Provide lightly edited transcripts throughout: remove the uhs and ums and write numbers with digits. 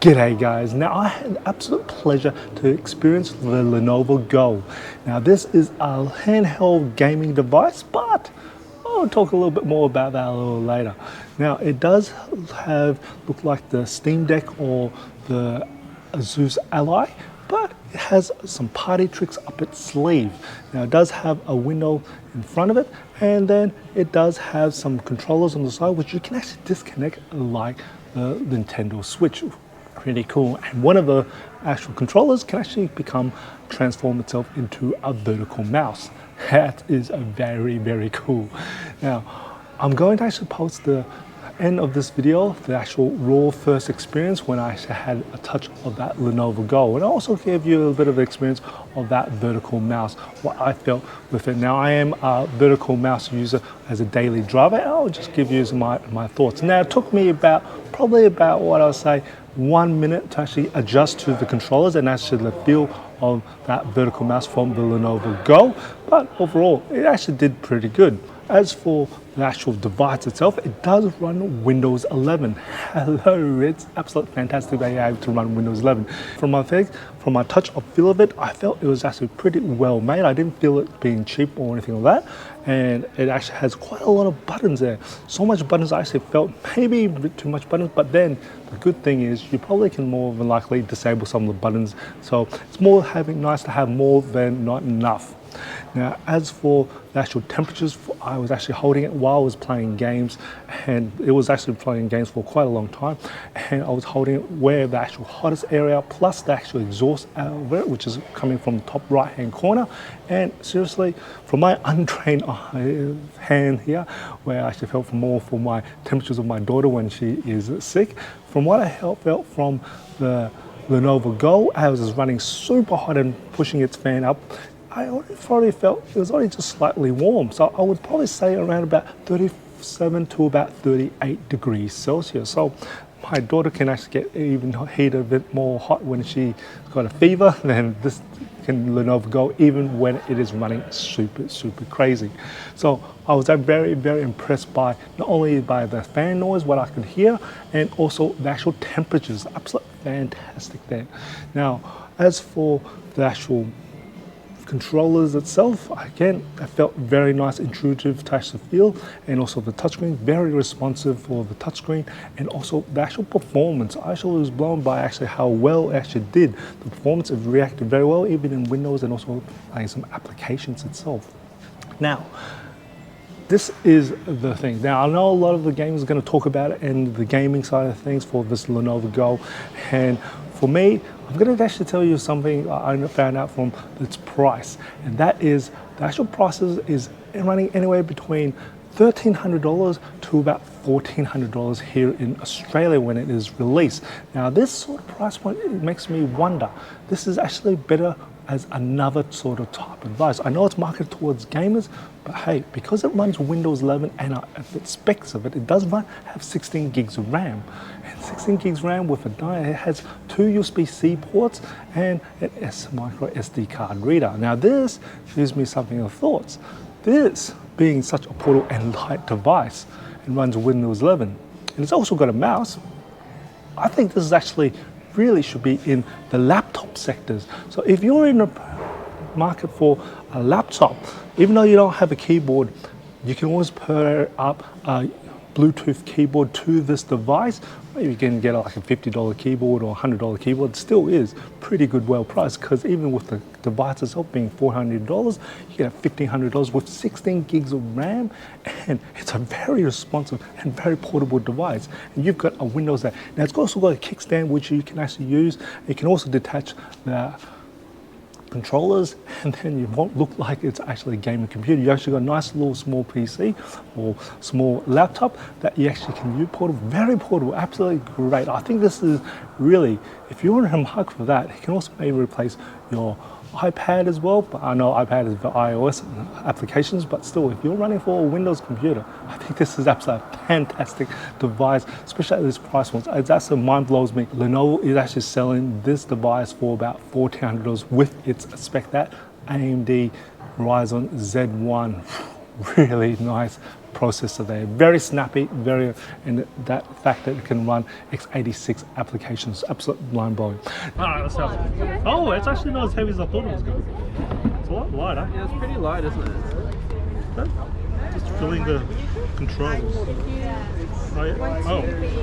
G'day guys, now I had the absolute pleasure to experience the Lenovo Go. Now this is a handheld gaming device, but I'll talk a little bit more about that a little later. Now it does look like the Steam Deck or the Asus Ally, but it has some party tricks up its sleeve. Now it does have a window in front of it, and then it does have some controllers on the side which you can actually disconnect like the Nintendo Switch. Pretty cool. And one of the actual controllers can actually transform itself into a vertical mouse. That is a very cool. Now I'm going to actually post the end of this video, the actual raw first experience when I actually had a touch of that Lenovo Go, and I also gave you a little bit of experience of that vertical mouse, what I felt with it. Now I am a vertical mouse user as a daily driver, and I'll just give you my thoughts. Now it took me probably about what I'll say 1 minute to actually adjust to the controllers and actually the feel of that vertical mouse from the Lenovo Go, but overall it actually did pretty good. As for the actual device itself, it does run Windows 11. Hello, it's absolutely fantastic that you're able to run Windows 11. From my touch or feel of it, I felt it was actually pretty well made. I didn't feel it being cheap or anything like that. And it actually has quite a lot of buttons there. So much buttons, I actually felt maybe a bit too much buttons, but then the good thing is you probably can more than likely disable some of the buttons. So it's nice to have more than not enough. Now, as for the actual temperatures, I was actually holding it while I was playing games, and it was actually playing games for quite a long time, and I was holding it where the actual hottest area plus the actual exhaust outlet, which is coming from the top right hand corner. And seriously, from my untrained hand here, where I actually felt more for my temperatures of my daughter when she is sick, from what I felt from the Lenovo Go, I was just running super hot and pushing its fan up. I already felt it was already just slightly warm, so I would probably say around about 37 to about 38 degrees Celsius. So my daughter can actually get even heated a bit more hot when she's got a fever than this Lenovo Go, even when it is running super crazy. So I was very impressed by not only by the fan noise, what I could hear, and also the actual temperatures. Absolutely fantastic there. Now, as for the actual controllers itself, again, I felt very nice, intuitive touch to feel, and also the touchscreen, very responsive for the touchscreen, and also the actual performance. I actually was blown by actually how well it actually did. The performance, it reacted very well, even in Windows and also some applications itself. Now, this is the thing. Now, I know a lot of the gamers are going to talk about it and the gaming side of things for this Lenovo Go, and for me, I'm going to actually tell you something I found out from its price, and that is the actual prices is running anywhere between $1,300 to about $1,400 here in Australia when it is released. Now, this sort of price point, it makes me wonder, this is actually better as another sort of type of device. I know it's marketed towards gamers, but hey, because it runs Windows 11 and the specs of it, it does have 16 gigs of RAM. And 16 gigs RAM with it has 2 USB-C ports and an micro SD card reader. Now this gives me something of thoughts. This being such a portable and light device, it runs Windows 11, and it's also got a mouse. I think this is actually really should be in the laptop sectors. So if you're in the market for a laptop, even though you don't have a keyboard, you can always pair up a Bluetooth keyboard to this device. Maybe you can get like a $50 keyboard or $100 keyboard. It still is pretty good, well priced, because even with the device itself being $400, you get $1,500 with 16 gigs of RAM, and it's a very responsive and very portable device. And you've got a Windows there. Now it's also got a kickstand which you can actually use. You can also detach the controllers, and then you won't look like it's actually a gaming computer. You actually got a nice little small PC or small laptop that you actually can use portable, very portable, absolutely great. I think this is really, if you're in a market for that, it can also maybe replace your iPad as well, but I know iPad is for iOS applications, but still, if you're running for a Windows computer, I think this is absolutely a fantastic device, especially at this price point. That's what mind blows me. Lenovo is actually selling this device for about $1,400 with its spec that AMD Ryzen Z1. Really nice processor there. Very snappy, and that fact that it can run x86 applications, absolutely mind-blowing. All right, let's have it. Oh, it's actually not as heavy as I thought it was going to be. It's a lot lighter. Yeah, it's pretty light, isn't it? Just filling the controls. Oh, yeah.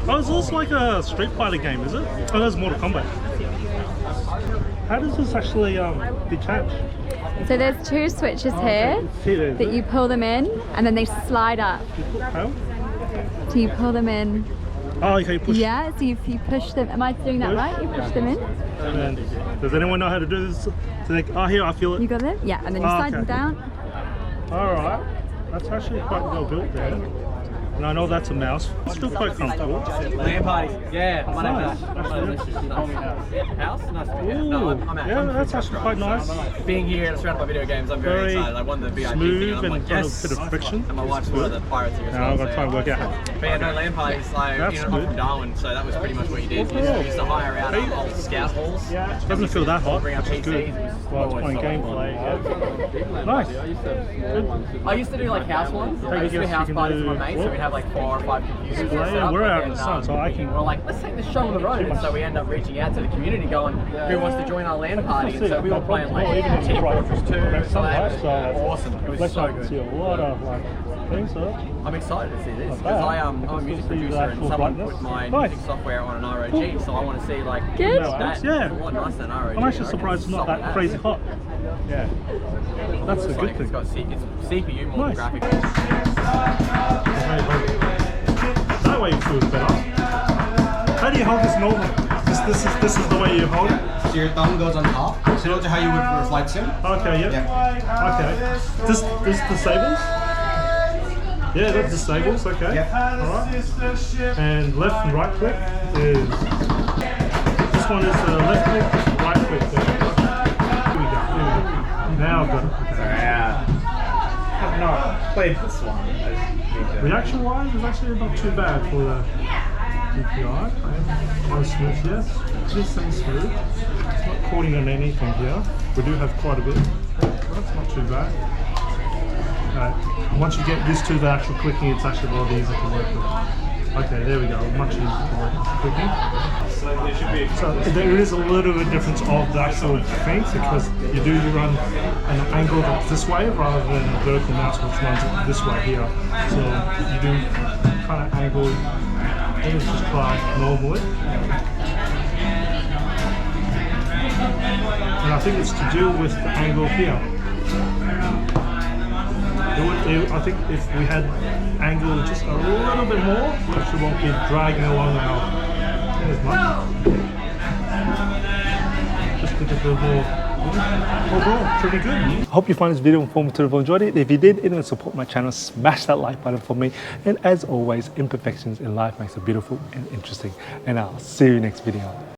Oh, it's also like a Street Fighter game, is it? Oh, that's Mortal Kombat. How does this actually detach? So there's two switches here that you pull them in and then they slide up. How? So you pull them in. Oh, okay, you push. Yeah, so if you push them, am I doing that right? You push them in. And does anyone know how to do this? So they, oh, here, I feel it. You got it? Yeah, and then you slide them down. Alright, that's actually quite well built there. And I know that's a mouse. It's still quite comfortable. LAN parties. Yeah, my name's House. Nice to meet you. No, I'm yeah, that's actually quite nice. Being here and surrounded by video games, I'm very excited. I won the VIP smooth thing, and kind of a bit of friction. And my wife's one of the pirates here as well. I'm going to try and work out. But yeah, no, LAN parties, like, I'm from Darwin, so that was pretty much what you did. You used to hire out old scout halls. It doesn't feel that hot, Bring out which is good. PCs. While it's playing gameplay. Nice. I used to do like house ones. I used to do house parties with my mates, so we'd have like 4 or 5 computers. Yeah, we're out in the sun, so I can. We're like, let's take this show on the road. And so we end up reaching out to the community, going, who wants to join our LAN party? And so we were playing like Team Fortress 2. So that was awesome. It was so good. See a lot of things. I'm excited to see this because I'm a music producer and someone put my music software on an ROG, so I want to see like that. Yeah. It's a lot nicer than ROG. I'm actually surprised it's not that crazy hot. Yeah. That's a good thing. It's got CPU more than graphics. That way it feels better. How do you hold this normally? This is the way you hold it? So your thumb goes on top, similar to how you would for a flight sim. Okay, yeah. Okay. This disables? Yeah, that disables, okay. Yeah. Alright. And left and right click is... This one is left click, right click. Here we go. Now I've got it. Okay. Yeah. I've not played this one. Reaction wise, it's actually not too bad for the DPI. Nice smooth, yes. Just some smooth. It's not coating on anything here. We do have quite a bit. That's not too bad. Once you get used to the actual clicking, it's actually a lot easier to work with. Okay, there we go. Much easier to work with clicking. So there is a little bit of difference of the actual thing because you do run an angle that's this way rather than a vertical mouse which runs it this way here. So you do kind of angle. Let's just try normally. And I think it's to do with the angle here. I think if we had angle just a little bit more, we actually won't be dragging along our as much. Just a little more. Overall, pretty good. I hope you find this video informative and enjoyed it. If you did, and support my channel, smash that like button for me. And as always, imperfections in life makes it beautiful and interesting. And I'll see you next video.